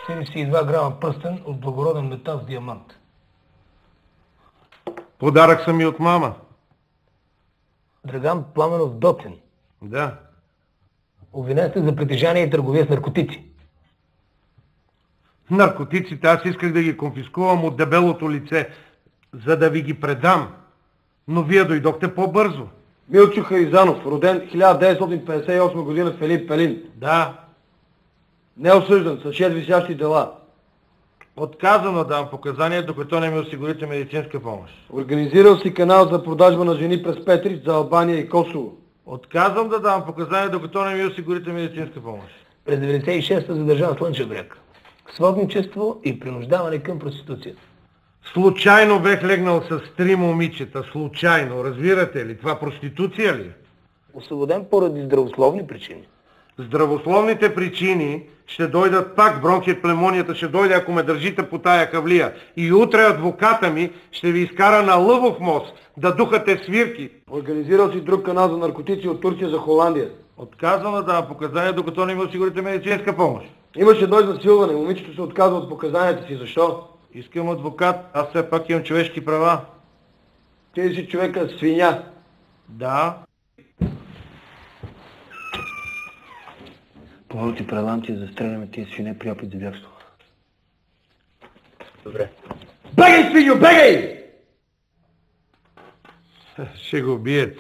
42 грама пръстен от благороден метал с диамант. Подарък са ми от мама. Драган Пламенов Доцен. Да. Обвинен сте за притежание и търговия с наркотици. Наркотиците аз исках да ги конфискувам от дебелото лице, за да ви ги предам. Но вие дойдохте по-бързо. Милчо Харизанов, роден 1958 година в Елин Пелин. Да. Не осъждан, с 6 висящи дела. Отказано да дам показания, докато не ми осигурите медицинска помощ. Организирал си канал за продажба на жени през Петрич за Албания и Косово. Отказвам да дам показания, докато не ми осигурите медицинска помощ. През 96-та задържан в Слънчев бряг. Сводничество и принуждаване към проституция. Случайно бех легнал с 3 момичета. Случайно. Разбирате ли? Това проституция ли? Освободен поради здравословни причини. Здравословните причини ще дойдат пак. Бронхит пневмонията ще дойде, ако ме държите по тая кавлия. И утре адвоката ми ще ви изкара на Лъвов мост да духате свирки. Организирал си друг канал за наркотици от Турция за Холандия. Отказвам да дам показания, докато не ми осигурите медицинска помощ. Имаше едно изнасилване. Момичето се отказва от показанията си. Защо? Искам адвокат. Аз все пак имам човешки права. Ти си човека свиня. Да. Плавно ти предам ти да застреляме тия свине при опит за бягство. Добре. Бегай, свиньо, бегай! Ще го бият.